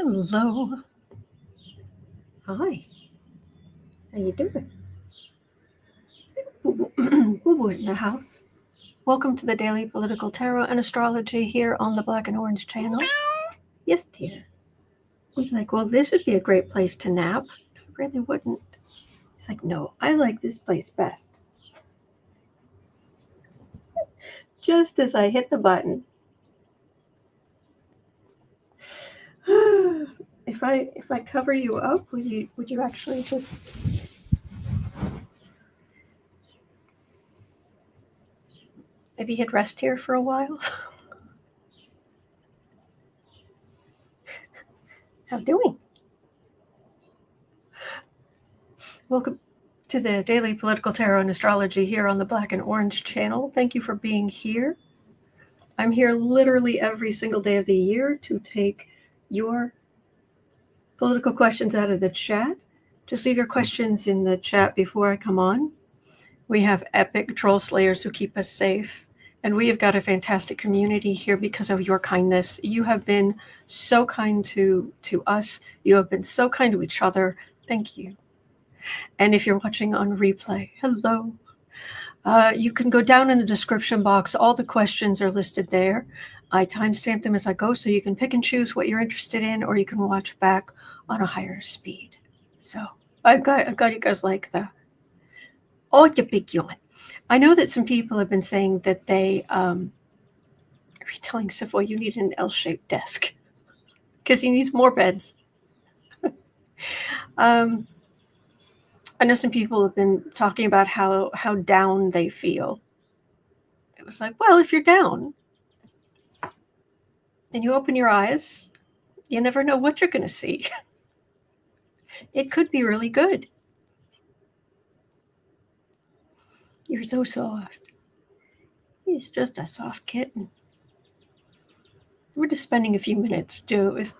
Hello. Hi. How you doing? Boo-boo's in the house. Welcome to the Daily Political Tarot and Astrology here on the Black and Orange channel. Yes, dear. He's like, well, this would be a great place to nap. I really wouldn't. He's like, no, I like this place best. Just as I hit the button. If I cover you up, would you actually just maybe hit rest here for a while? How doing? Welcome to the Daily Political Tarot and Astrology here on the Black and Orange channel. Thank you for being here. I'm here literally every single day of the year to take your political questions out of the chat. Just leave your questions in the chat before I come on. We have epic troll slayers who keep us safe. And we have got a fantastic community here because of your kindness. You have been so kind to us. You have been so kind to each other. Thank you. And if you're watching on replay, hello. You can go down in the description box. All the questions are listed there. I timestamp them as I go, so you can pick and choose what you're interested in, or you can watch back on a higher speed. So I got you guys like that. Oh, you big yawn. I know that some people have been saying that they are telling Savoy you need an L-shaped desk because he needs more beds. I know some people have been talking about how down they feel. It was like, well, if you're down and you open your eyes, you never know what you're going to see. It could be really good. You're so soft. He's just a soft kitten. We're just spending a few minutes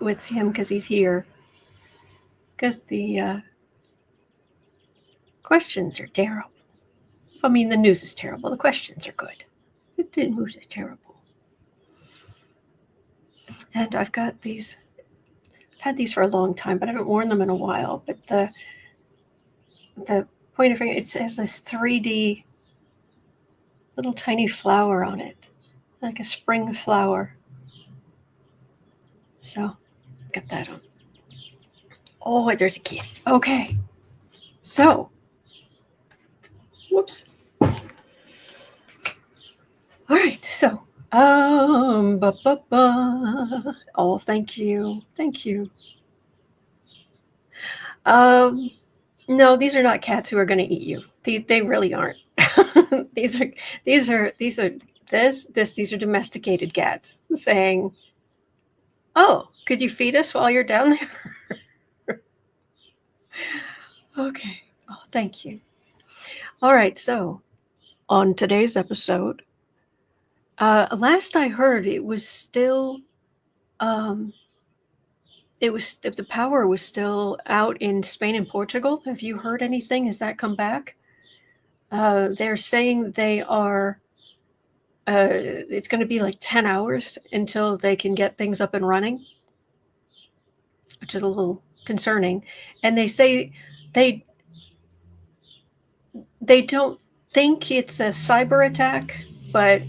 with him because he's here. Because the questions are terrible. I mean, the news is terrible. The questions are good. The news is terrible. And I've got these. I've had these for a long time, but I haven't worn them in a while. But the pointer finger, it has this 3D little tiny flower on it, like a spring flower. So, got that on. Oh, there's a kitty. Okay. So, whoops. All right. So, oh, thank you. Thank you. No, these are not cats who are going to eat you. They really aren't. These are domesticated cats saying, "Oh, could you feed us while you're down there?" Okay. Oh, thank you. All right. So, on today's episode, last I heard, it was still, the power was still out in Spain and Portugal. Have you heard anything? Has that come back? They're saying they are. It's going to be like 10 hours until they can get things up and running, which is a little concerning. And they say they don't think it's a cyber attack, but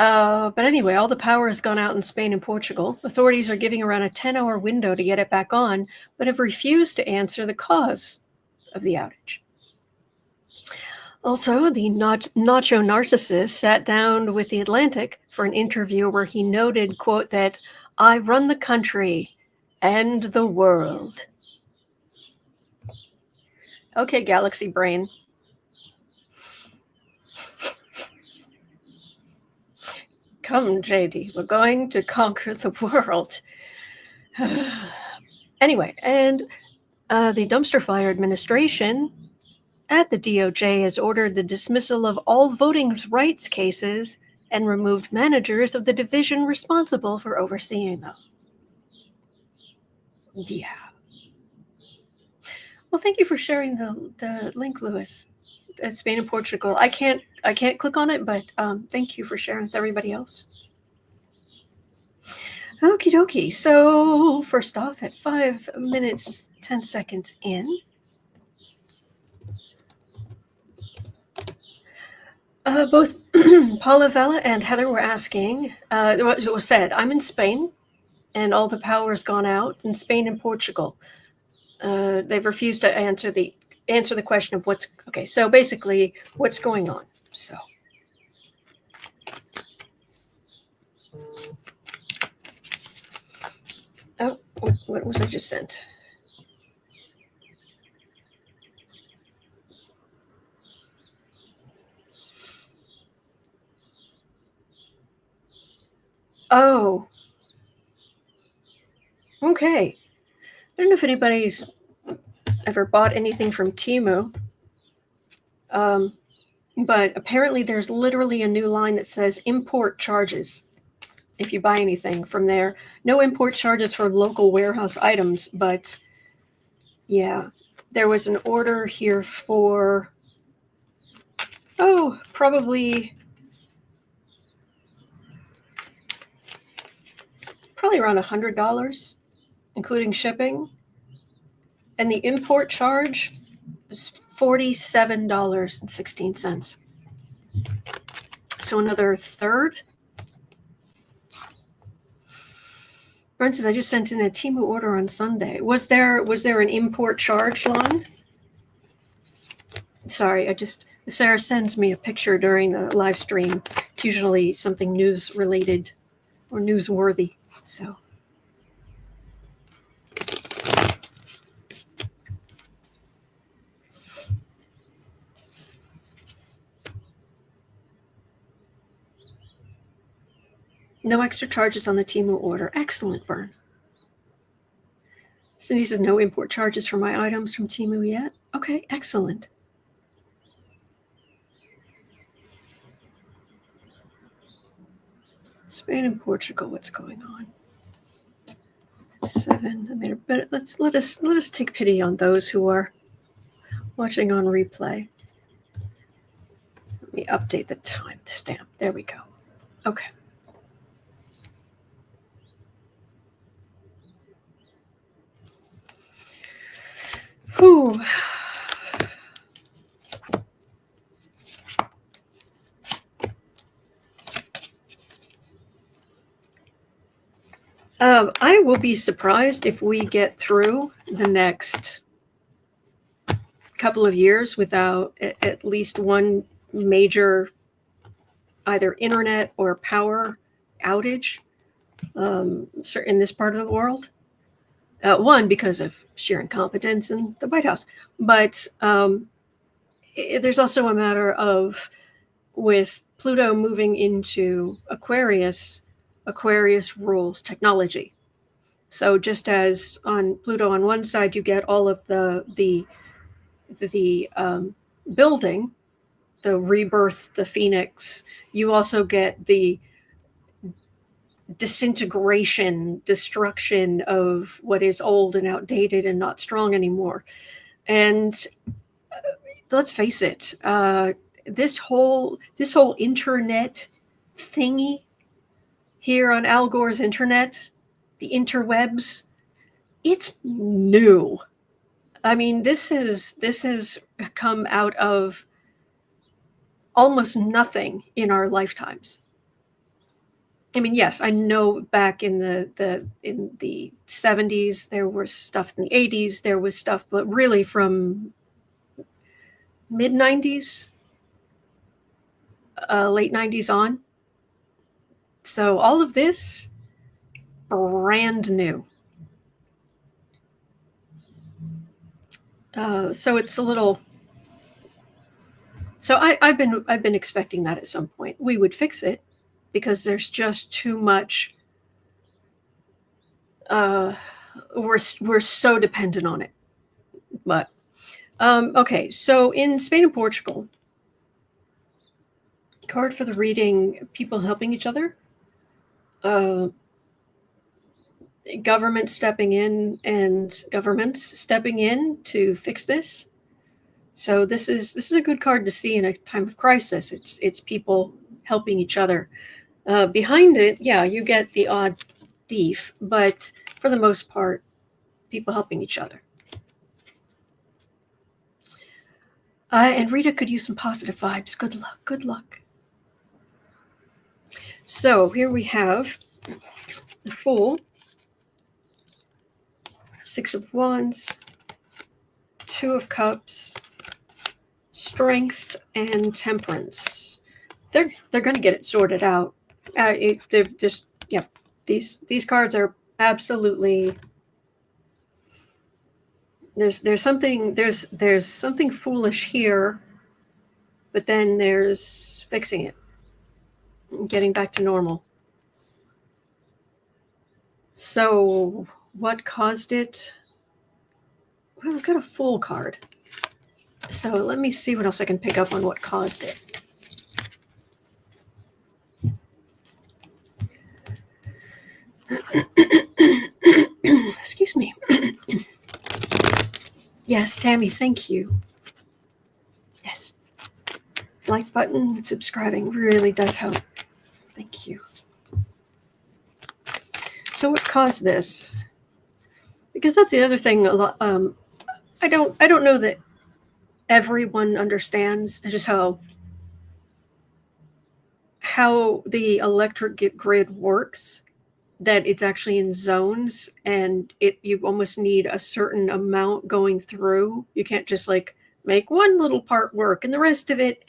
anyway, all the power has gone out in Spain and Portugal. Authorities are giving around a 10-hour window to get it back on, but have refused to answer the cause of the outage. Also, the Nacho Narcissist sat down with The Atlantic for an interview where he noted, quote, that I run the country and the world. Okay, Galaxy Brain. Come, JD, we're going to conquer the world. Anyway, and the dumpster fire administration at the DOJ has ordered the dismissal of all voting rights cases and removed managers of the division responsible for overseeing them. Yeah. Well, thank you for sharing the link, Lewis. At Spain and Portugal. I can't click on it, but thank you for sharing with everybody else. Okie dokie. So first off, at 5 minutes 10 seconds in, both Paula Vella and Heather were asking. It was said, I'm in Spain, and all the power's gone out in Spain and Portugal. They've refused to answer the question of what's okay. So basically, what's going on? So. Oh, what was I just sent? Oh. Okay. I don't know if anybody's ever bought anything from Temu. But apparently there's literally a new line that says import charges if you buy anything from there. No import charges for local warehouse items, but yeah, there was an order here for, probably around $100, including shipping. And the import charge is $47.16. So another third. For instance, I just sent in a Temu order on Sunday. Was there an import charge line? Sorry, if Sarah sends me a picture during the live stream, it's usually something news related or newsworthy. So. No extra charges on the Temu order. Excellent, Bern. Cindy says no import charges for my items from Temu yet. Okay, excellent. Spain and Portugal, what's going on? 7. I made a bit. Let us take pity on those who are watching on replay. Let me update the time stamp. There we go. Okay. Whew. I will be surprised if we get through the next couple of years without at least one major either internet or power outage in this part of the world. One, because of sheer incompetence in the White House. But there's also a matter of, with Pluto moving into Aquarius rules technology. So just as on Pluto on one side, you get all of the building, the rebirth, the phoenix, you also get the disintegration, destruction of what is old and outdated and not strong anymore. And let's face it, this whole internet thingy here on Al Gore's internet, the interwebs, it's new. I mean, this has come out of almost nothing in our lifetimes. I mean, yes, I know back in the 70s there was stuff, in the 80s there was stuff, but really from mid 90s, late 90s on. So all of this, brand new. So it's a little. So I've been expecting that at some point we would fix it, because there's just too much. We're so dependent on it. But okay, so in Spain and Portugal, card for the reading: people helping each other, government stepping in, and governments stepping in to fix this. So this is a good card to see in a time of crisis. It's people helping each other. Behind it, yeah, you get the odd thief, but for the most part, people helping each other. And Rita could use some positive vibes. Good luck. Good luck. So here we have the Fool, Six of Wands, Two of Cups, Strength, and Temperance. They're going to get it sorted out. They're just, yeah. These cards are absolutely. There's something foolish here, but then there's fixing it, getting back to normal. So what caused it? Well, I've got a Fool card. So let me see what else I can pick up on what caused it. Excuse me. Yes, Tammy, thank you. Yes. Like button, subscribing really does help. Thank you. So what caused this? Because that's the other thing. A lot. I don't know that everyone understands just how the electric grid works. That it's actually in zones, and you almost need a certain amount going through. You can't just like make one little part work and the rest of it,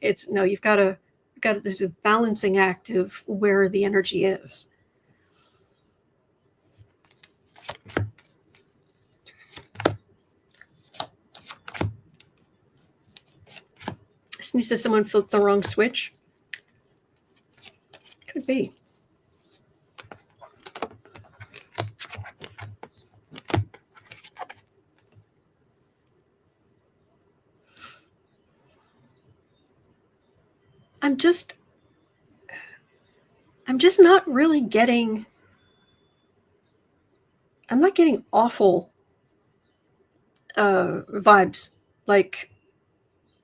it's no. You've got to. There's a balancing act of where the energy is. Somebody says someone flipped the wrong switch. Could be. I'm just not really getting. I'm not getting awful vibes like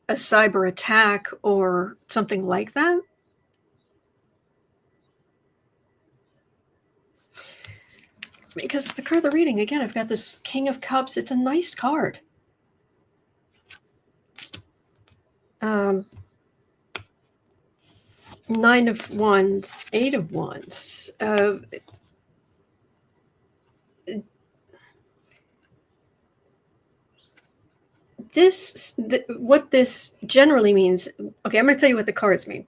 a cyber attack or something like that. Because the card they're reading, again, I've got this King of Cups. It's a nice card. Nine of Wands, Eight of Wands. What this generally means. Okay, I'm going to tell you what the cards mean.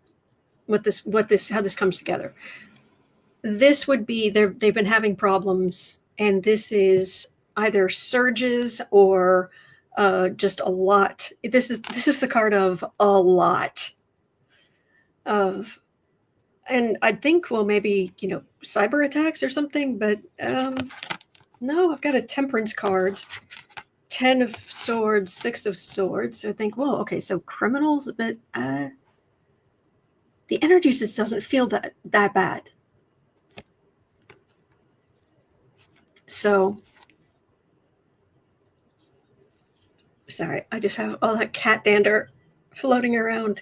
How this comes together. This would be they've been having problems, and this is either surges or just a lot. This is the card of a lot of, and I think, well, maybe, cyber attacks or something, but no, I've got a Temperance card, 10 of Swords, 6 of Swords. I think, well, okay, so criminals, but the energy just doesn't feel that bad. So, sorry, I just have all that cat dander floating around.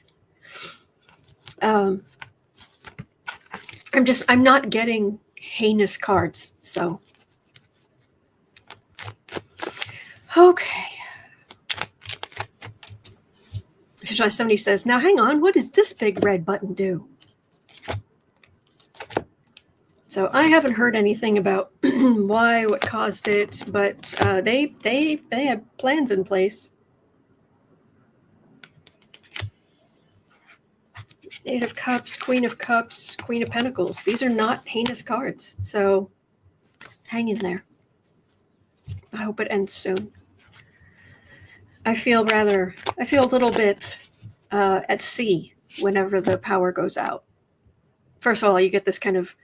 I'm not getting heinous cards, so. Okay. Somebody says, now hang on, what does this big red button do? So I haven't heard anything about what caused it, but they had plans in place. Eight of Cups, Queen of Cups, Queen of Pentacles. These are not heinous cards, so hang in there. I hope it ends soon. I feel a little bit at sea whenever the power goes out. First of all, you get this kind of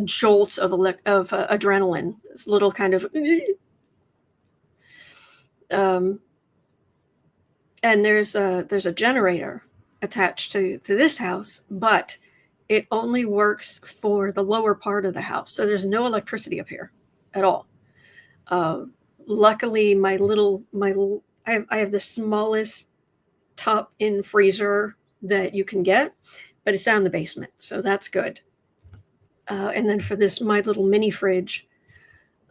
jolts of adrenaline, this little kind of, and there's a generator attached to this house, but it only works for the lower part of the house, so there's no electricity up here at all. Luckily, I have the smallest top-in freezer that you can get, but it's down in the basement, so that's good. And then for this, my little mini fridge,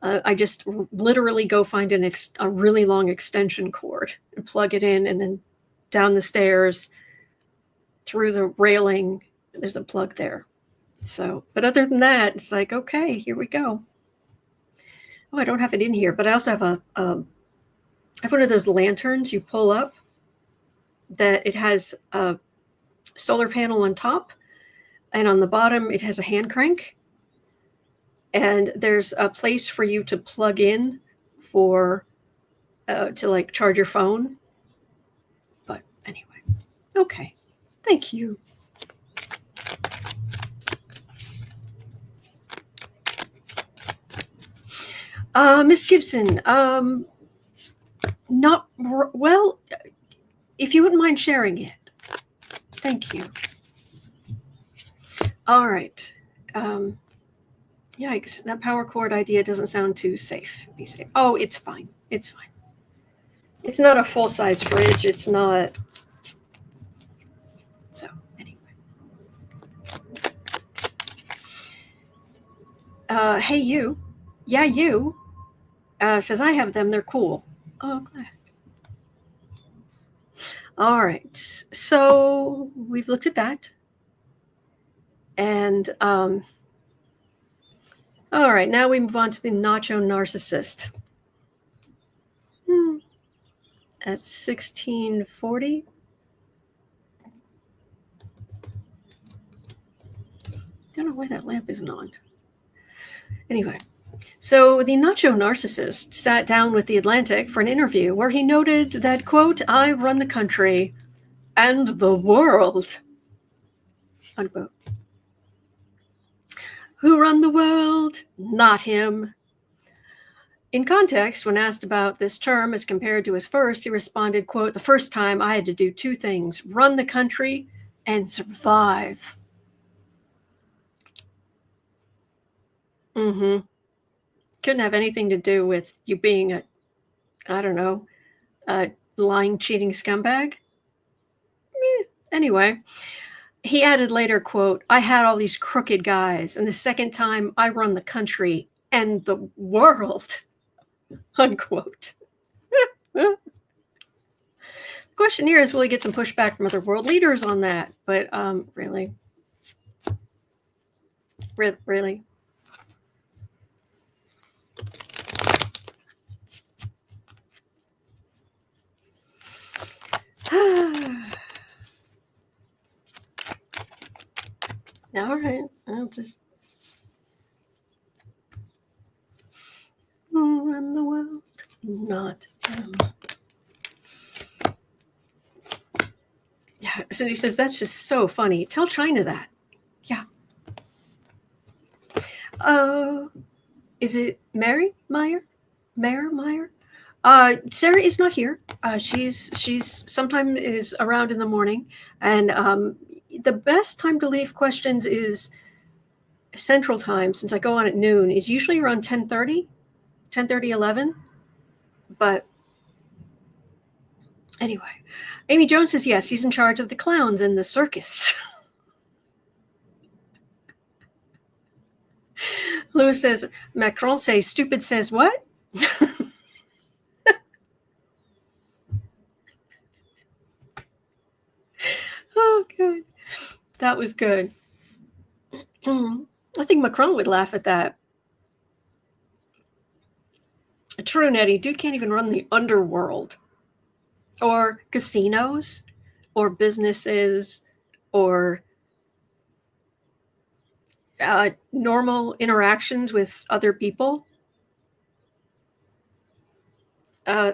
I just literally go find a really long extension cord and plug it in, and then down the stairs through the railing, there's a plug there. So, but other than that, it's like, okay, here we go. Oh, I don't have it in here, but I also have I have one of those lanterns you pull up that it has a solar panel on top, and on the bottom it has a hand crank, and there's a place for you to plug in for to like charge your phone. But anyway, okay, thank you. Miss Gibson, not well. If you wouldn't mind sharing it, thank you. All right. Yikes! That power cord idea doesn't sound too safe. Be safe. Oh, it's fine. It's fine. It's not a full-size fridge. It's not. So anyway. Hey you. Yeah, you. Says I have them. They're cool. Oh, glad. All right. So we've looked at that. And all right, now we move on to the Nacho Narcissist. At 1640. Don't know why that lamp isn't on. Anyway, so the Nacho Narcissist sat down with The Atlantic for an interview where he noted that, quote, I run the country and the world, unquote. Who run the world? Not him. In context, when asked about this term as compared to his first, he responded, quote, the first time I had to do two things, run the country and survive. Mm-hmm. Couldn't have anything to do with you being a lying, cheating scumbag. Anyway, he added later, quote, I had all these crooked guys, and the second time I run the country and the world, unquote. The question here is, will he get some pushback from other world leaders on that? But really? Really? All right, I'll just run the world, not him. Yeah, so he says, that's just so funny. Tell China that. Yeah. Is it Mary Meyer? Mayor Meyer? Sarah is not here. She's sometimes is around in the morning, and the best time to leave questions is Central Time, since I go on at noon, is usually around 10:30, 11. But anyway, Amy Jones says yes, he's in charge of the clowns in the circus. Louis says, Macron says, stupid says what? Oh, good. That was good. I think Macron would laugh at that. True, Nettie. Dude can't even run the underworld. Or casinos. Or businesses. Or normal interactions with other people.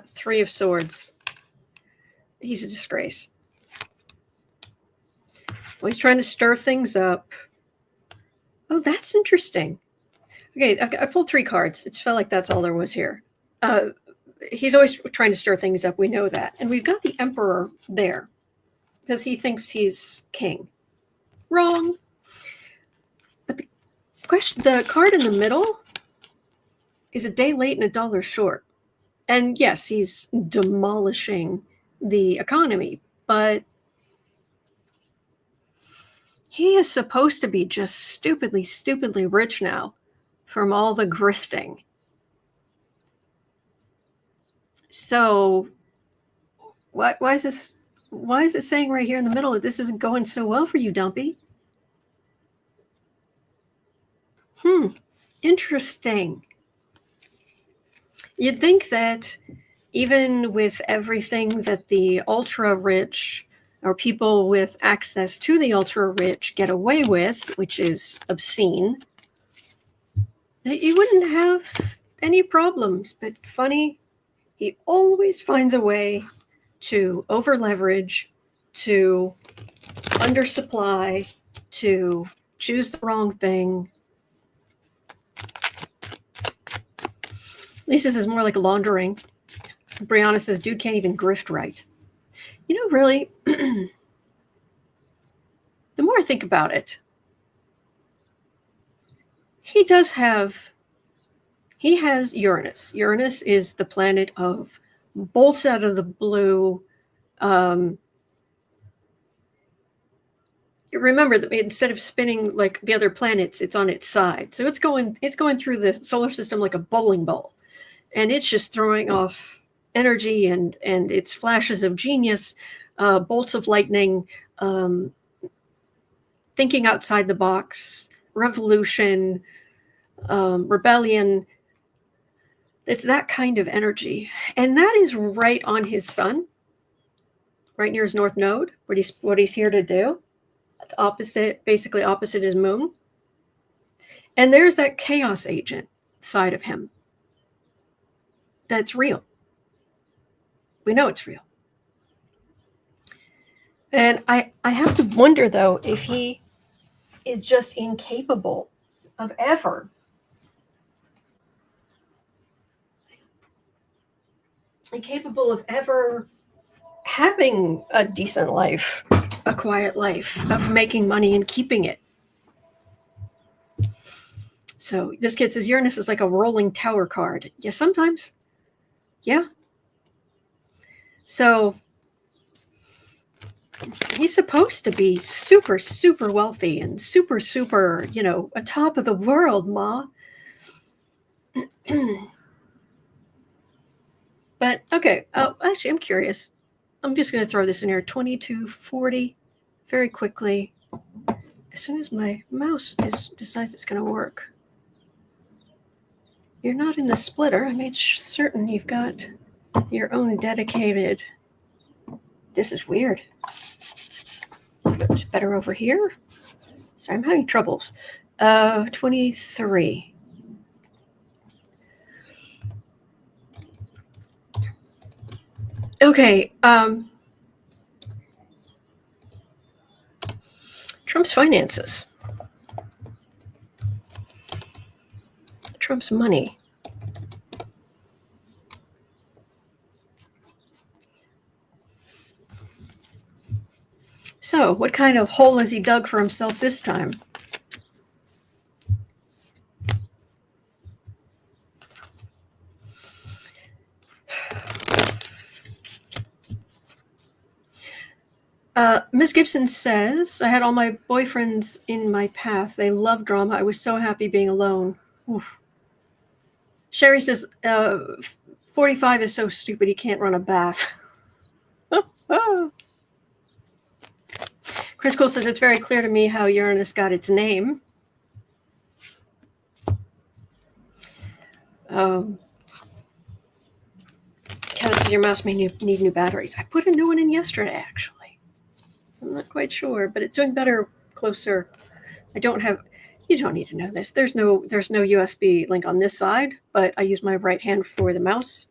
Three of Swords. He's a disgrace. Well, he's trying to stir things up. Oh, that's interesting. Okay, I pulled three cards. It felt like that's all there was here. He's always trying to stir things up. We know that. And we've got the Emperor there because he thinks he's king. Wrong. But the card in the middle is a day late and a dollar short. And yes, he's demolishing the economy, but He is supposed to be just stupidly, stupidly rich now from all the grifting. So why is this? Why is it saying right here in the middle that this isn't going so well for you, Dumpy? Interesting. You'd think that even with everything that the ultra rich or people with access to the ultra rich get away with, which is obscene, that you wouldn't have any problems. But funny, he always finds a way to over leverage, to undersupply, to choose the wrong thing. At least this is more like laundering. Briones says, dude can't even grift right. You know, really, the more I think about it, he has Uranus. Uranus is the planet of bolts out of the blue. Remember that instead of spinning like the other planets, it's on its side. So it's going through the solar system like a bowling ball. And it's just throwing off energy and its flashes of genius, bolts of lightning, thinking outside the box, revolution, rebellion. It's that kind of energy. And that is right on his sun, right near his north node, what he's here to do. Basically opposite his moon. And there's that chaos agent side of him. That's real. We know it's real. And I have to wonder, though, if he is just incapable of ever having a decent life, a quiet life, of making money and keeping it. So this kid says Uranus is like a rolling tower card. Yeah, sometimes. Yeah. So he's supposed to be super, super wealthy and super, super, atop of the world, Ma. But, okay. Oh, actually, I'm curious. I'm just going to throw this in here. 2240, very quickly. As soon as my mouse decides it's going to work. You're not in the splitter. I made certain you've got your own dedicated. This is weird. It's better over here. Sorry, I'm having troubles. 23. Okay. Trump's finances. Trump's money. So, what kind of hole has he dug for himself this time? Ms. Gibson says, I had all my boyfriends in my path. They love drama. I was so happy being alone. Oof. Sherry says, 45 is so stupid he can't run a bath. Chris Cole says, it's very clear to me how Uranus got its name. Cat says, your mouse may need new batteries. I put a new one in yesterday, actually. So I'm not quite sure, but it's doing better closer. You don't need to know this. There's no USB link on this side, but I use my right hand for the mouse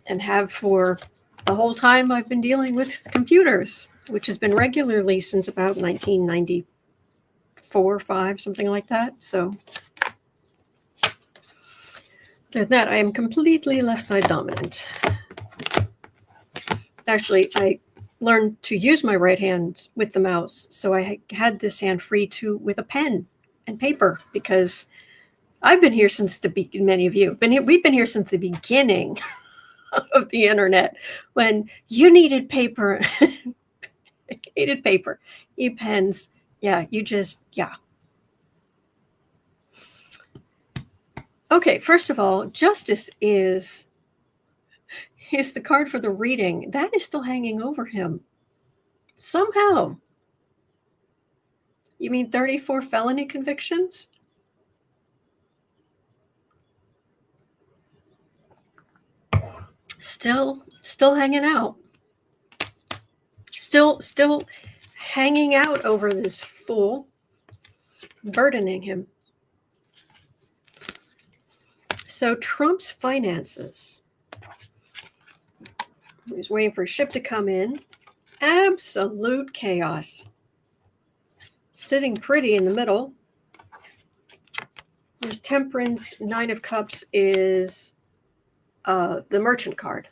and have for the whole time I've been dealing with computers, which has been regularly since about 1994, 5, something like that. So other than that, I am completely left side dominant. Actually, I learned to use my right hand with the mouse, so I had this hand free with a pen and paper, because I've been here since many of you we've been here since the beginning of the internet, when you needed paper Hated paper, e-pens. Yeah, you just, yeah. Okay, first of all, justice is the card for the reading. That is still hanging over him. Somehow. You mean 34 felony convictions? Still hanging out. Still hanging out over this fool, burdening him. So Trump's finances. He's waiting for a ship to come in. Absolute chaos. Sitting pretty in the middle. There's Temperance. Nine of Cups is the merchant card.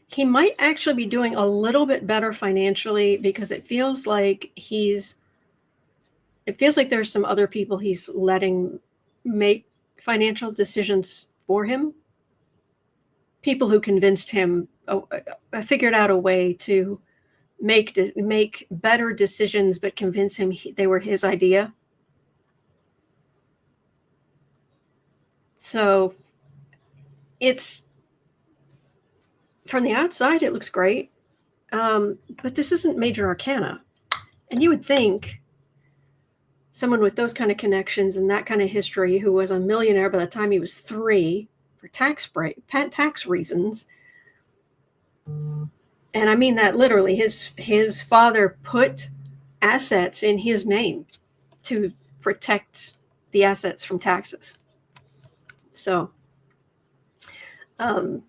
He might actually be doing a little bit better financially because it feels like there's some other people he's letting make financial decisions for him. People who convinced him, figured out a way to make better decisions, but convince him they were his idea. So it's, from the outside, it looks great. But this isn't major arcana. And you would think someone with those kind of connections and that kind of history, who was a millionaire by the time he was 3 for tax reasons, and I mean that literally, his father put assets in his name to protect the assets from taxes. So, but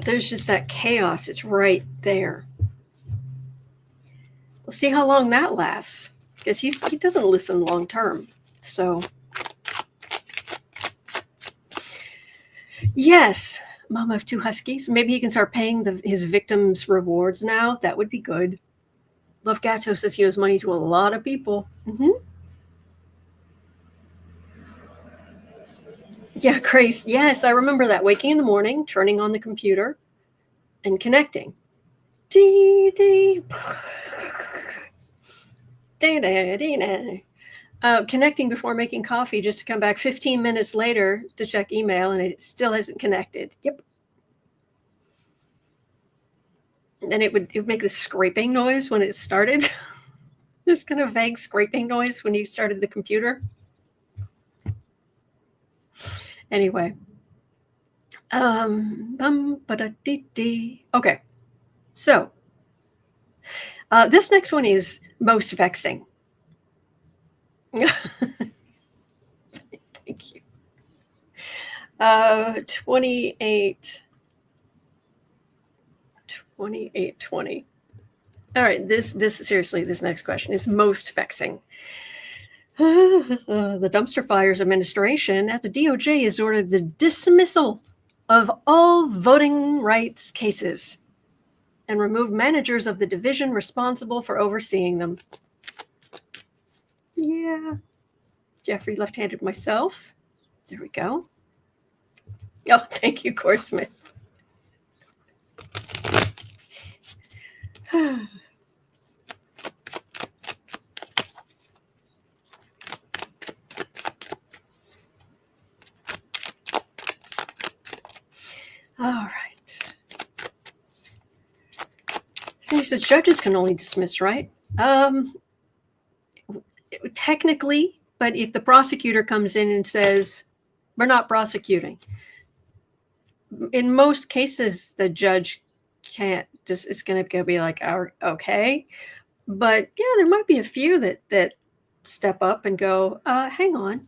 there's just that chaos. It's right there. We'll see how long that lasts, because he doesn't listen long term. So, yes, mom of 2 huskies. Maybe he can start paying his victims' rewards now. That would be good. Love Gato says he owes money to a lot of people. Mm-hmm. Yeah, Grace. Yes, I remember that. Waking in the morning, turning on the computer, and connecting. Connecting before making coffee, just to come back 15 minutes later to check email, and it still hasn't connected. Yep. And it would make this scraping noise when it started. This kind of vague scraping noise when you started the computer. Anyway. Okay. So, this next one is most vexing. Thank you. 2820. All right, this seriously, this next question is most vexing. The Dumpster Fires Administration at the DOJ has ordered the dismissal of all voting rights cases and remove managers of the division responsible for overseeing them. Yeah. Jeffrey left-handed myself. There we go. Oh, thank you, Core Smith. All right. So the judges can only dismiss, right? Technically, but if the prosecutor comes in and says, we're not prosecuting, in most cases, the judge can't just, it's going to be like, okay. But yeah, there might be a few that step up and go, hang on.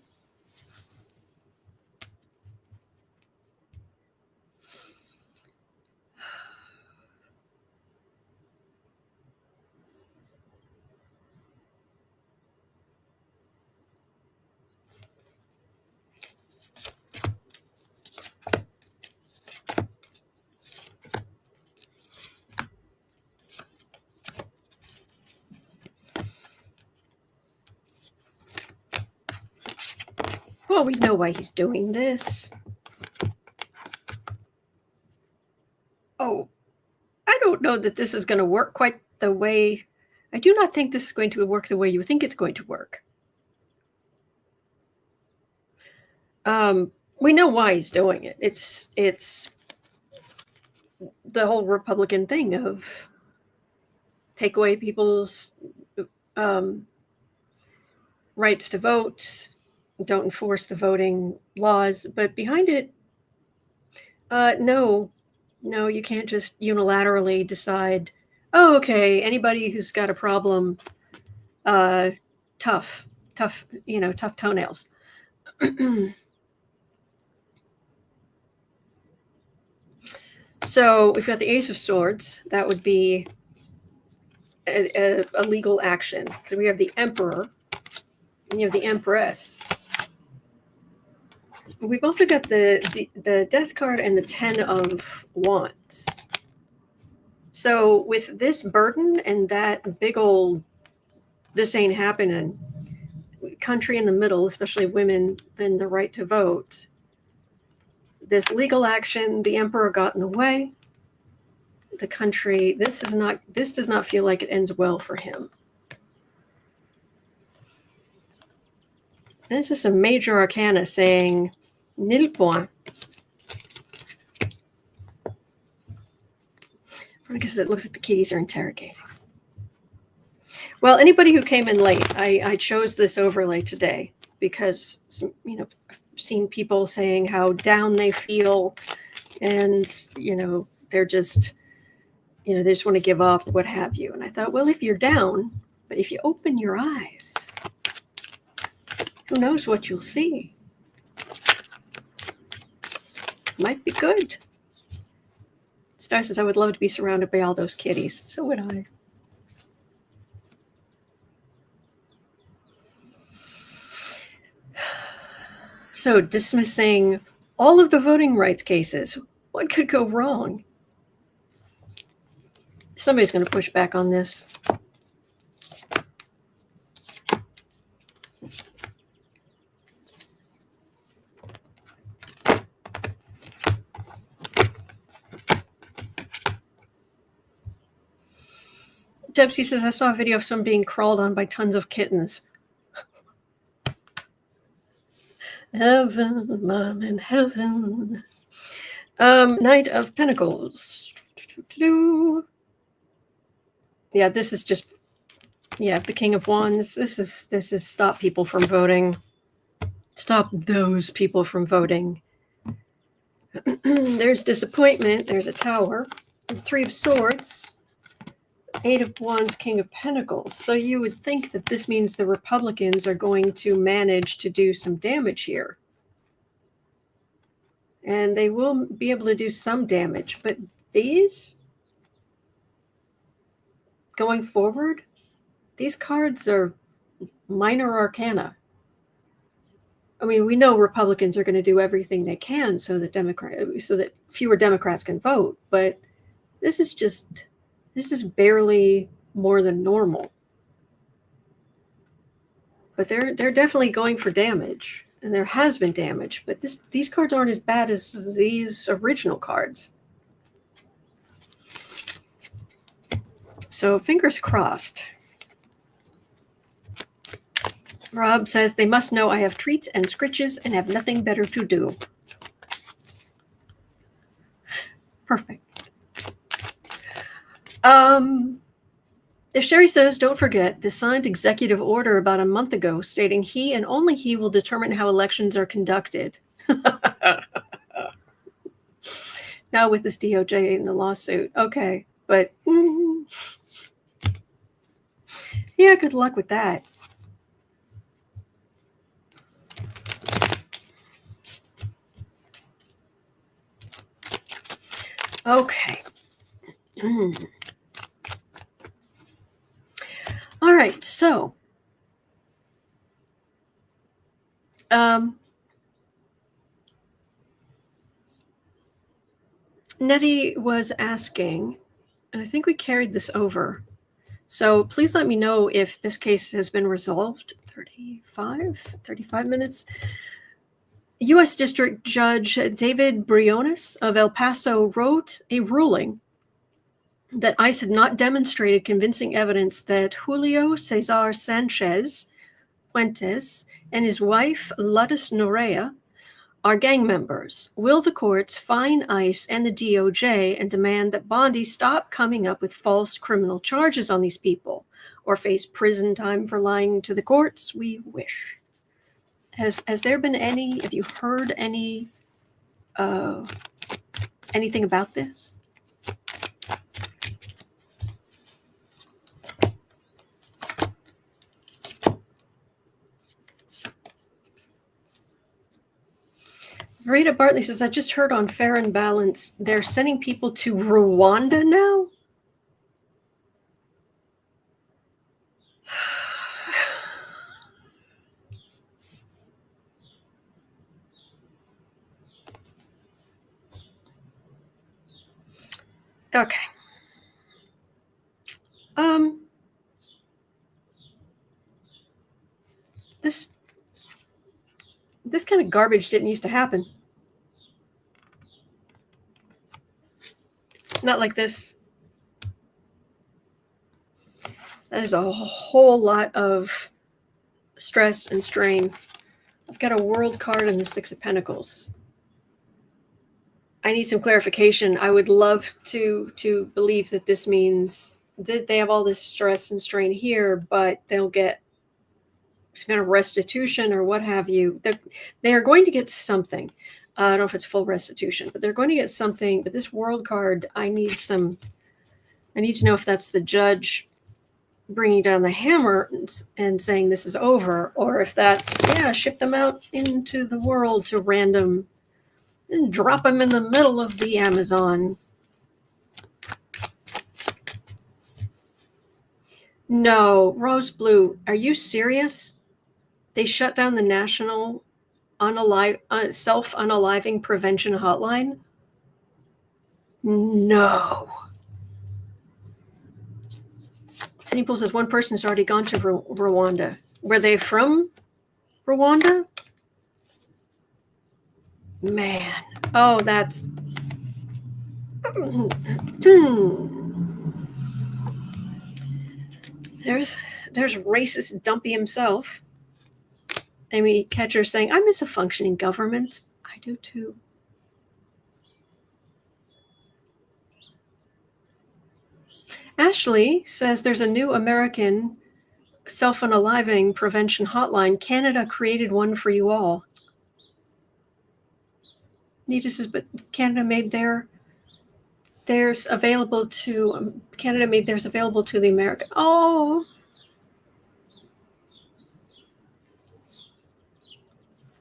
Well, we know why he's doing this. Oh, I don't know that this is going to work quite the way. I do not think this is going to work the way you think it's going to work. We know why he's doing it. It's the whole Republican thing of take away people's rights to vote, don't enforce the voting laws. But behind it, no, you can't just unilaterally decide, oh, okay, anybody who's got a problem, tough toenails. So we've got the Ace of Swords. That would be a legal action. So we have the Emperor, and you have the Empress. We've also got the Death card and the Ten of Wands. So with this burden and that big old, this ain't happening, country in the middle, especially women, then the right to vote, this legal action, the Emperor got in the way. The country, this does not feel like it ends well for him. This is a major arcana saying nil point. Because it looks like the kitties are interrogating. Well, anybody who came in late, I chose this overlay today because I've seen people saying how down they feel, and they're just they just want to give up, what have you. And I thought, well, if you're down, but if you open your eyes, who knows what you'll see? Might be good. Star says, I would love to be surrounded by all those kitties. So would I. So dismissing all of the voting rights cases. What could go wrong? Somebody's going to push back on this. Debsy says, I saw a video of someone being crawled on by tons of kittens. Heaven, I'm in heaven. Knight of Pentacles. Yeah, this is just, the King of Wands. This is stop people from voting. Stop those people from voting. There's disappointment. There's a Tower. Three of Swords. Eight of Wands, King of Pentacles. So you would think that this means the Republicans are going to manage to do some damage here. And they will be able to do some damage. But these, going forward, these cards are minor arcana. I mean, we know Republicans are going to do everything they can so that fewer Democrats can vote. But this is barely more than normal. But they're definitely going for damage. And there has been damage. But these cards aren't as bad as these original cards. So fingers crossed. Rob says, they must know I have treats and scritches and have nothing better to do. Perfect. If Sherry says, don't forget, the signed executive order about a month ago stating he and only he will determine how elections are conducted. Now with this DOJ and the lawsuit. Okay, but yeah, good luck with that. Okay. All right, so Nettie was asking, and I think we carried this over. So please let me know if this case has been resolved. 35 minutes. U.S. District Judge David Briones of El Paso wrote a ruling that ICE had not demonstrated convincing evidence that Julio Cesar Sanchez Puentes and his wife, Luddis Norella, are gang members. Will the courts fine ICE and the DOJ and demand that Bondi stop coming up with false criminal charges on these people or face prison time for lying to the courts? We wish. Has there been any, have you heard anything about this? Rita Bartley says, I just heard on Fair and Balanced, they're sending people to Rwanda now? Okay. This kind of garbage didn't used to happen. Not like this. That is a whole lot of stress and strain. I've got a world card and the Six of Pentacles. I need some clarification. I would love to believe that this means that they have all this stress and strain here, but they'll get some kind of restitution or what have you. They are going to get something. I don't know if it's full restitution, but they're going to get something. But this world card, I need to know if that's the judge bringing down the hammer and saying this is over, or if that's, ship them out into the world to random and drop them in the middle of the Amazon. No, Rose Blue, are you serious? They shut down the National Self-Unaliving Prevention Hotline? No. Cindy says one person has already gone to Rwanda. Were they from Rwanda? Man. Oh, that's... There's racist Dumpy himself. Amy Catcher saying, I miss a functioning government. I do too. Ashley says there's a new American self-unaliving prevention hotline. Canada created one for you all. Nita says, but Canada made theirs available to the American. Oh.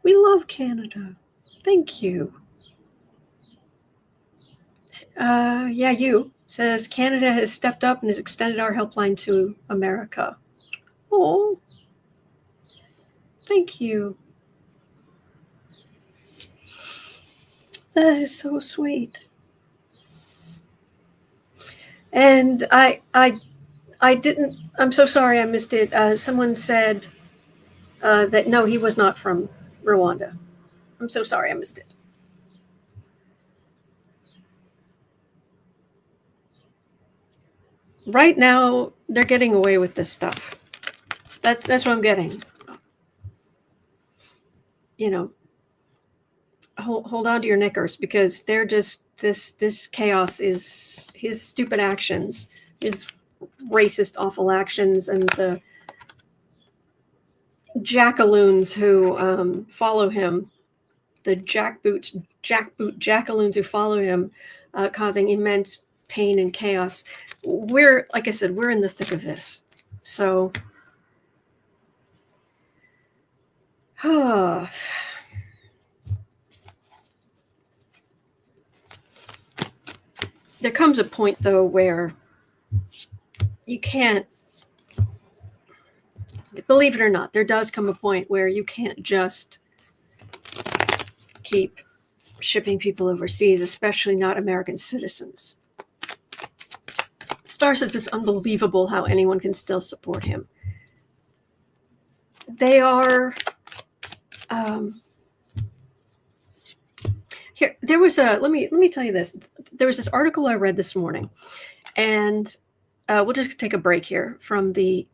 We love Canada. Thank you. You says Canada has stepped up and has extended our helpline to America. Oh, thank you. That is so sweet. And I didn't. I'm so sorry I missed it. Someone said that no, he was not from Rwanda. I'm so sorry I missed it. Right now, they're getting away with this stuff. That's what I'm getting. You know, hold on to your knickers, because they're just this chaos is his stupid actions, his racist, awful actions, and the jackaloons who follow him, the jackboot jackaloons who follow him, causing immense pain and chaos. Like I said, we're in the thick of this. So, there comes a point, though, where you can't, believe it or not, there does come a point where you can't just keep shipping people overseas, especially not American citizens. Star says it's unbelievable how anyone can still support him. They are Here, there was a, let me tell you this. There was this article I read this morning, and we'll just take a break here from the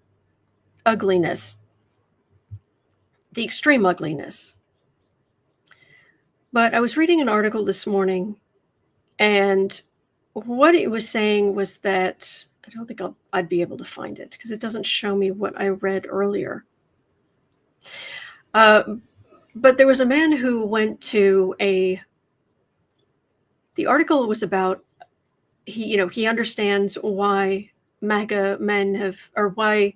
ugliness, the extreme ugliness. But I was reading an article this morning, and what it was saying was that, I don't think I'd be able to find it because it doesn't show me what I read earlier. But there was a man who went to the article was about, he understands why MAGA men have, or why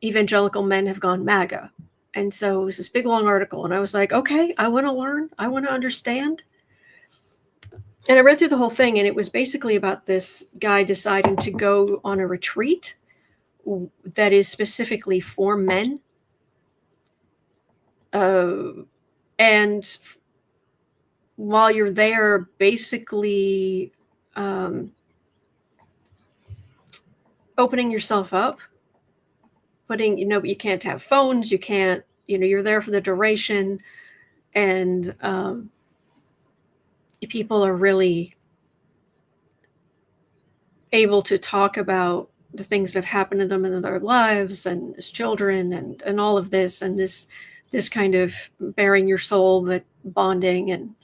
evangelical men have gone MAGA. And so it was this big long article, and I was like, okay, I want to learn, I want to understand. And I read through the whole thing, and it was basically about this guy deciding to go on a retreat that is specifically for men. And while you're there, basically opening yourself up, putting, you can't have phones, you can't, you're there for the duration, and people are really able to talk about the things that have happened to them in their lives and as children and all of this, and this kind of bearing your soul, but bonding and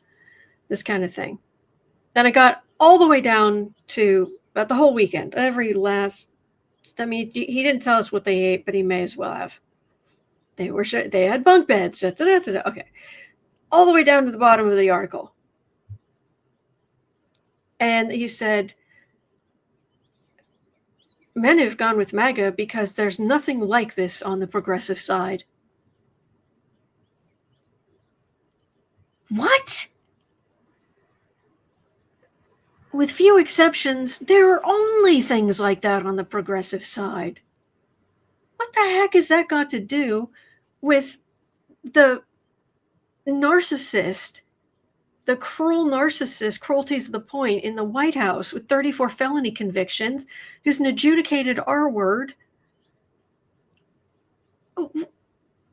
this kind of thing. Then I got all the way down to about the whole weekend, he didn't tell us what they ate, but he may as well have. They had bunk beds. Okay. All the way down to the bottom of the article. And he said, men have gone with MAGA because there's nothing like this on the progressive side. What? With few exceptions, there are only things like that on the progressive side. What the heck has that got to do with the narcissist, the cruel narcissist, cruelty to the point in the White House with 34 felony convictions, who's an adjudicated R word?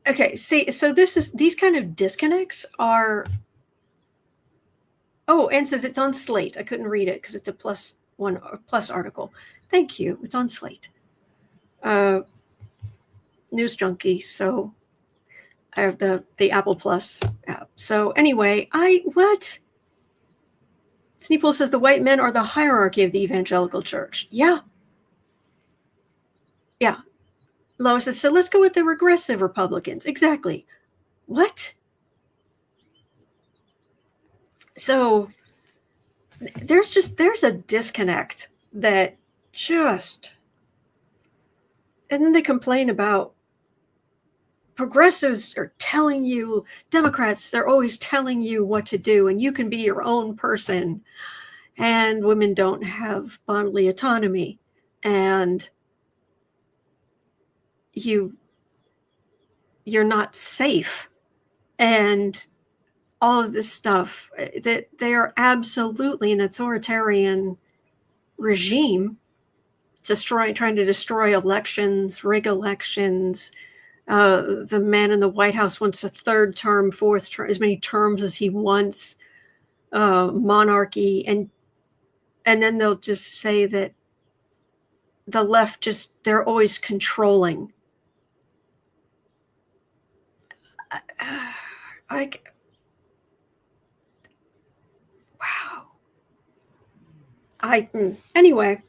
Okay, see, so these kind of disconnects are. Oh, Anne says it's on Slate. I couldn't read it because it's a plus article. Thank you. It's on Slate. News junkie. So I have the Apple Plus app. So anyway, what? Sneeple says the white men are the hierarchy of the evangelical church. Yeah. Yeah. Lois says, so let's go with the regressive Republicans. Exactly. What? So there's a disconnect that just, and then they complain about progressives are telling you, Democrats, they're always telling you what to do, and you can be your own person, and women don't have bodily autonomy, and you're not safe, and all of this stuff, that they are absolutely an authoritarian regime, trying to destroy elections, rig elections. The man in the White House wants a third term, fourth term, as many terms as he wants, monarchy. And then they'll just say that the left they're always controlling. Wow. Anyway.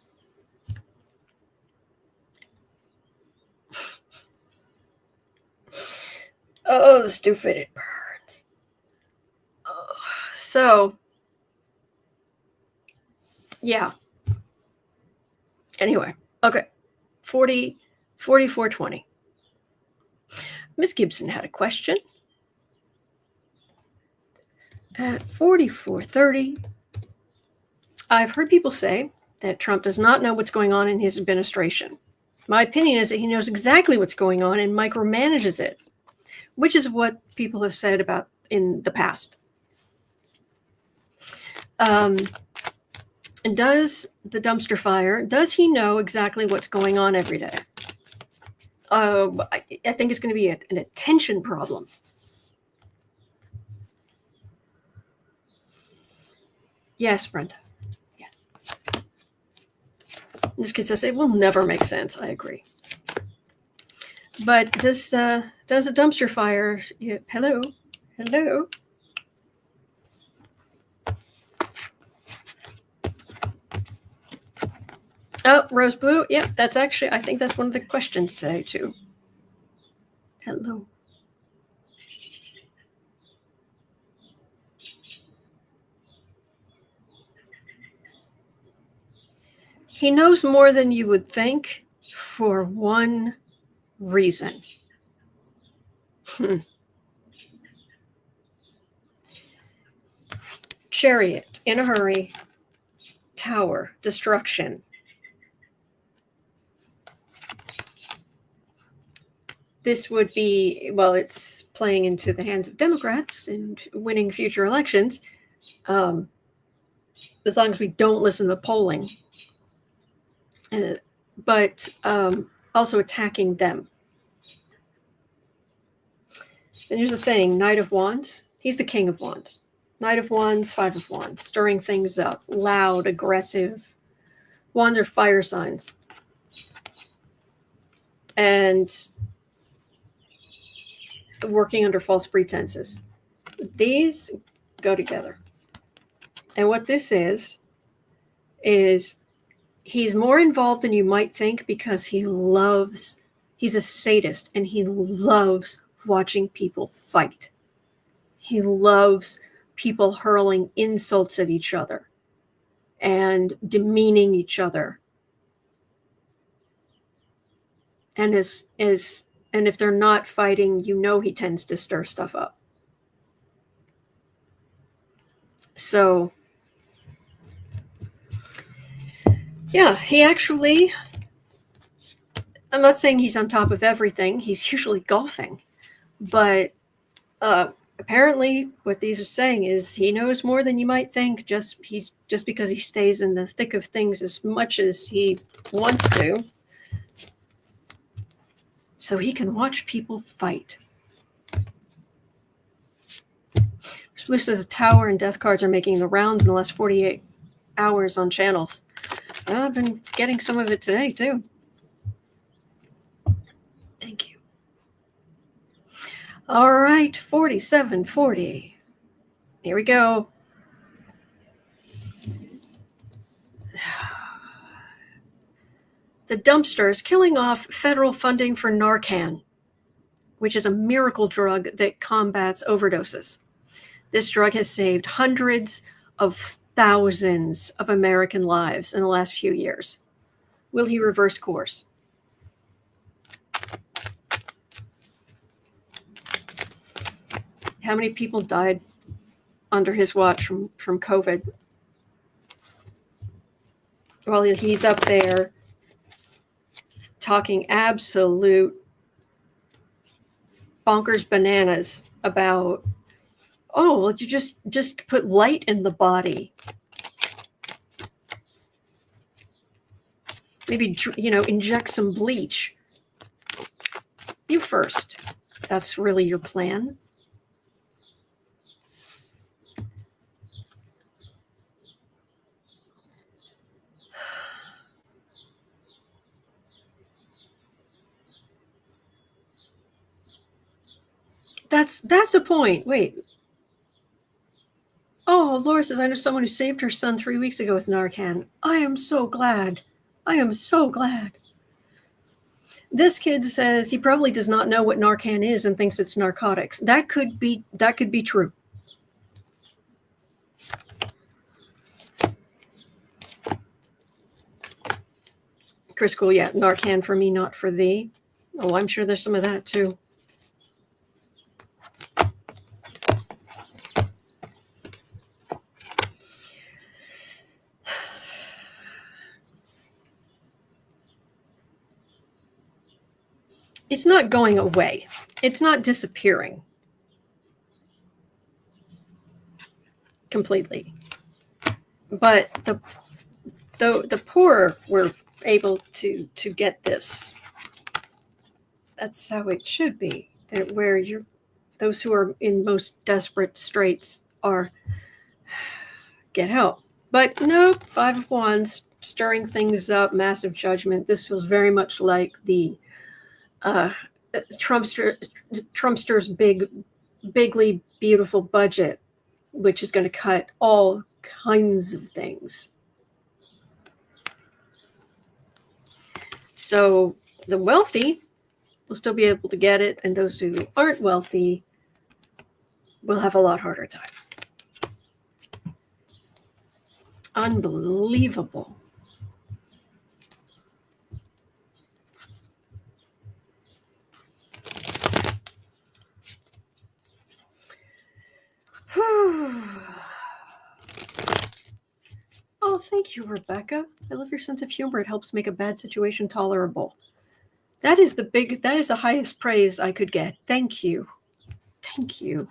Oh, the stupid, it burns. Oh, so, yeah. Anyway, okay. 4420. Miss Gibson had a question. At 4430, I've heard people say that Trump does not know what's going on in his administration. My opinion is that he knows exactly what's going on and micromanages it, which is what people have said about in the past. And does the dumpster fire, does he know exactly what's going on every day? I think it's going to be an attention problem. Yes, Brenda. Yeah. This kid says it will never make sense. I agree. But does a dumpster fire? Yeah, hello. Oh, rose blue. Yep, that's actually, I think that's one of the questions today too. Hello. He knows more than you would think for one reason. Chariot, in a hurry, tower, destruction. This would be, well, it's playing into the hands of Democrats and winning future elections. As long as we don't listen to the polling. But also attacking them. And here's the thing, Knight of Wands, he's the King of Wands. Knight of Wands, Five of Wands, stirring things up, loud, aggressive. Wands are fire signs. And working under false pretenses. These go together. And what this is he's more involved than you might think because he's a sadist and he loves watching people fight. He loves people hurling insults at each other and demeaning each other. And and if they're not fighting, he tends to stir stuff up. So, yeah, he actually, I'm not saying he's on top of everything. He's usually golfing. But apparently what these are saying is he knows more than you might think just because he stays in the thick of things as much as he wants to. So he can watch people fight. Blue says a tower and death cards are making the rounds in the last 48 hours on channels. I've been getting some of it today, too. Thank you. All right, 4740. Here we go. The dumpster is killing off federal funding for Narcan, which is a miracle drug that combats overdoses. This drug has saved hundreds of thousands of American lives in the last few years. Will he reverse course? How many people died under his watch from COVID? Well, he's up there talking absolute bonkers bananas about, oh, well, you just put light in the body. Maybe, inject some bleach. You first. If that's really your plan. That's a point. Wait. Oh, Laura says, I know someone who saved her son 3 weeks ago with Narcan. I am so glad. This kid says he probably does not know what Narcan is and thinks it's narcotics. That could be true. Chris Cool, yeah, Narcan for me, not for thee. Oh, I'm sure there's some of that too. It's not going away. It's not disappearing completely. But the poor were able to get this. That's how it should be. That where those who are in most desperate straits get help. But nope, Five of Wands, stirring things up, massive judgment. This feels very much like the Trumpster's bigly beautiful budget, which is going to cut all kinds of things. So the wealthy will still be able to get it, and those who aren't wealthy will have a lot harder time. Unbelievable. Oh, thank you, Rebecca. I love your sense of humor. It helps make a bad situation tolerable. That is the highest praise I could get. Thank you. Thank you.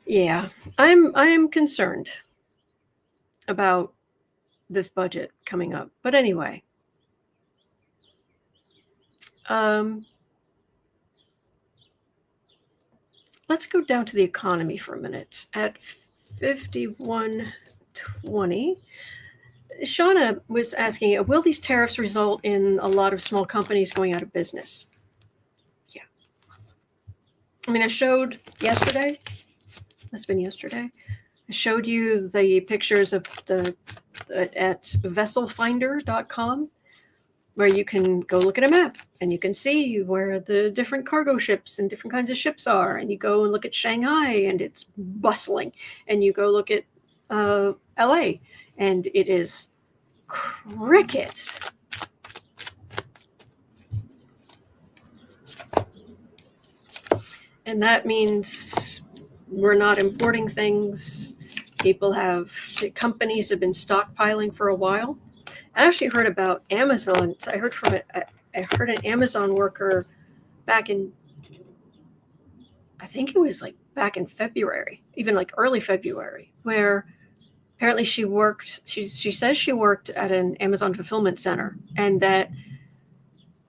Yeah, I am concerned about this budget coming up. But anyway, let's go down to the economy for a minute. At 5120, Shauna was asking, will these tariffs result in a lot of small companies going out of business? Yeah. I mean, I showed yesterday, must have been yesterday, I showed you the pictures of at vesselfinder.com, where you can go look at a map and you can see where the different cargo ships and different kinds of ships are. And you go and look at Shanghai and it's bustling. And you go look at LA and it is crickets. And that means we're not importing things. Companies have been stockpiling for a while. I actually heard about Amazon. So I heard an Amazon worker back in, I think it was like back in February, even like early February, where apparently she says she worked at an Amazon fulfillment center, and that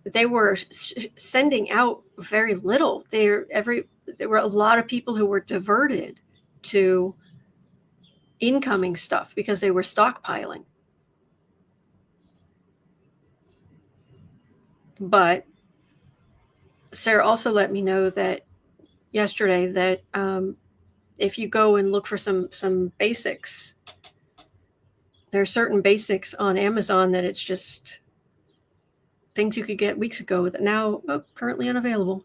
they were sending out very little. There were a lot of people who were diverted to incoming stuff because they were stockpiling. But Sarah also let me know that yesterday that if you go and look for some basics, there are certain basics on Amazon that it's just things you could get weeks ago that now currently unavailable.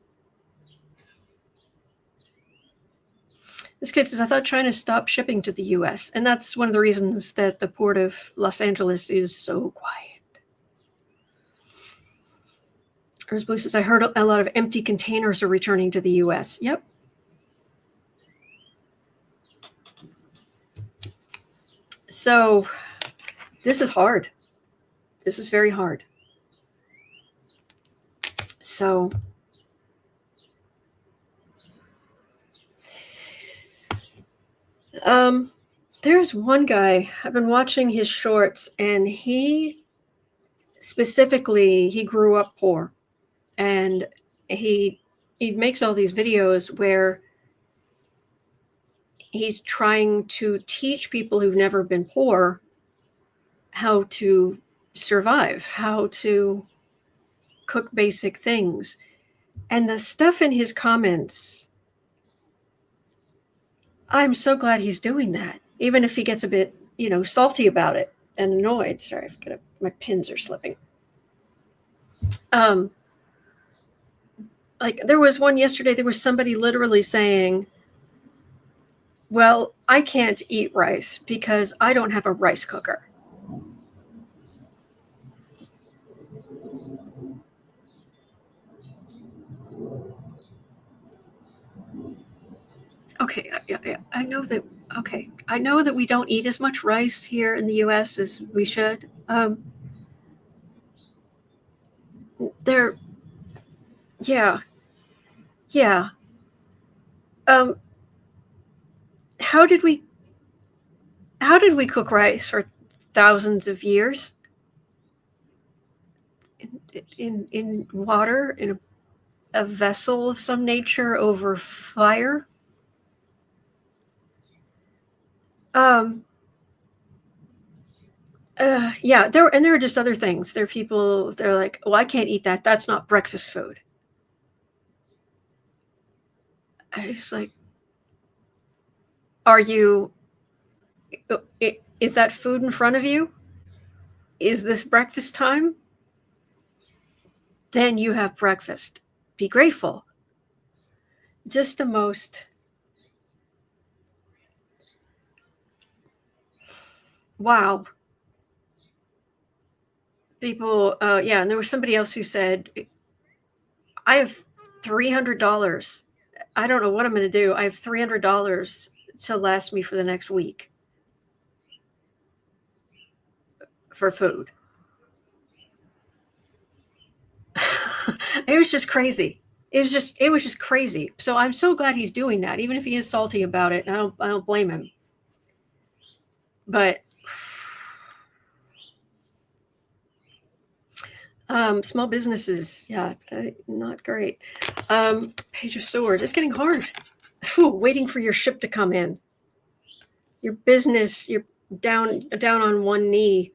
This kid says, I thought China stopped shipping to the U.S. And that's one of the reasons that the port of Los Angeles is so quiet. Ers Blue says, I heard a lot of empty containers are returning to the U.S. Yep. So this is hard. This is very hard. So there's one guy, I've been watching his shorts, and he grew up poor, and he makes all these videos where he's trying to teach people who've never been poor how to survive, how to cook basic things. And the stuff in his comments, I'm so glad he's doing that, even if he gets a bit, salty about it and annoyed. Sorry, my pins are slipping. Like there was one yesterday, there was somebody literally saying, well, I can't eat rice because I don't have a rice cooker. Okay, I know that. Okay, I know that we don't eat as much rice here in the U.S. as we should. Yeah. How did we cook rice for thousands of years? In water, in a vessel of some nature over fire. Yeah, there are just other things. There are people, they're like, well, I can't eat that. That's not breakfast food. I just like, are you, is that food in front of you? Is this breakfast time? Then you have breakfast. Be grateful. Just the most, wow. People, yeah, and there was somebody else who said, I have $300. I don't know what I'm going to do. I have $300 to last me for the next week for food. It was just crazy. It was just crazy. So I'm so glad he's doing that, even if he is salty about it. I don't blame him. But small businesses, yeah, not great. Page of Swords, it's getting hard. Waiting for your ship to come in. Your business, you're down on one knee.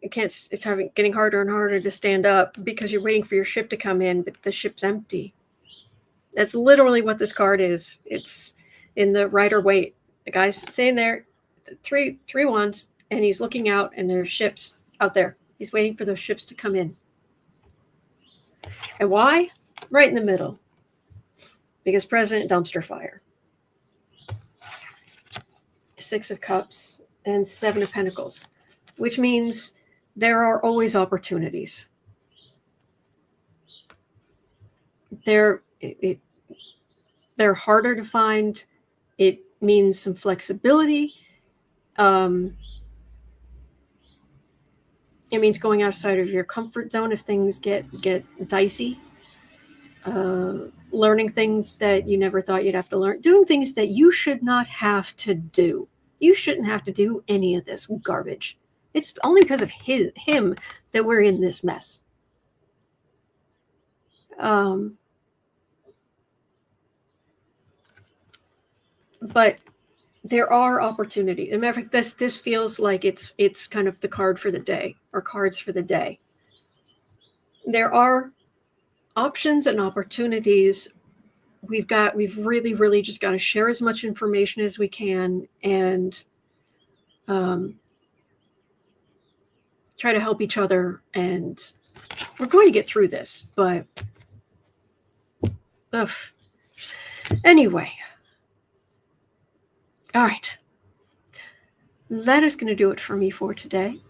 It's getting harder and harder to stand up because you're waiting for your ship to come in, but the ship's empty. That's literally what this card is. It's in the rider wait. The guy's saying there, three wands, and he's looking out, and there's ships out there. He's waiting for those ships to come in. And why? Right in the middle. Because President Dumpster Fire. 6 of Cups and 7 of Pentacles, which means there are always opportunities. They're harder to find. It means some flexibility. It means going outside of your comfort zone if things get dicey. Learning things that you never thought you'd have to learn. Doing things that you should not have to do. You shouldn't have to do any of this garbage. It's only because of him that we're in this mess. But there are opportunities. As a matter of fact, this feels like it's kind of the card for the day, or cards for the day. There are options and opportunities. We've really, really just got to share as much information as we can and try to help each other. And we're going to get through this, but anyway. All right. That is going to do it for me for today.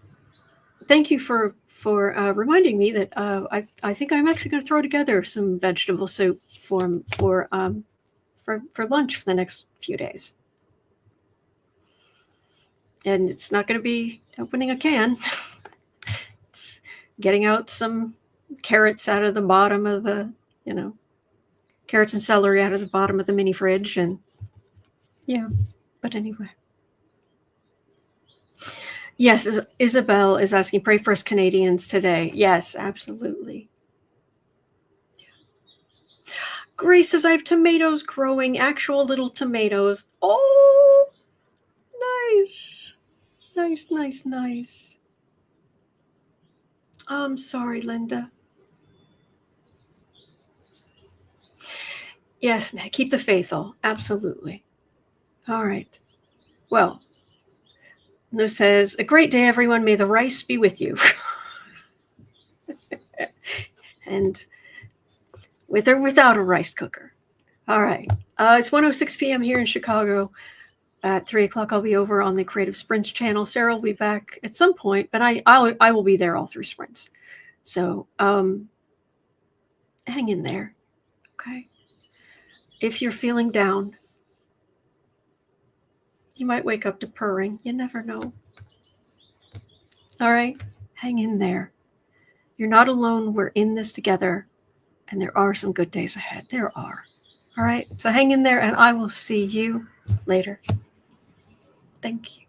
Thank you for reminding me that I think I'm actually going to throw together some vegetable soup for lunch for the next few days. And it's not going to be opening a can. It's getting out some carrots out of the bottom of the, carrots and celery out of the bottom of the mini fridge. And yeah, but anyway. Yes, Isabel is asking, pray for us Canadians today. Yes, absolutely. Grace says, I have tomatoes growing, actual little tomatoes. Oh, nice. Nice. I'm sorry, Linda. Yes, keep the faithful. Absolutely. All right. Well, Lou says, a great day, everyone. May the rice be with you. And with or without a rice cooker. All right. It's 1:06 p.m. here in Chicago. At 3 o'clock, I'll be over on the Creative Sprints channel. Sarah will be back at some point, but I will be there all through sprints. So hang in there, okay? If you're feeling down, you might wake up to purring. You never know. All right, hang in there. You're not alone. We're in this together, and there are some good days ahead. There are. All right, so hang in there, and I will see you later. Thank you.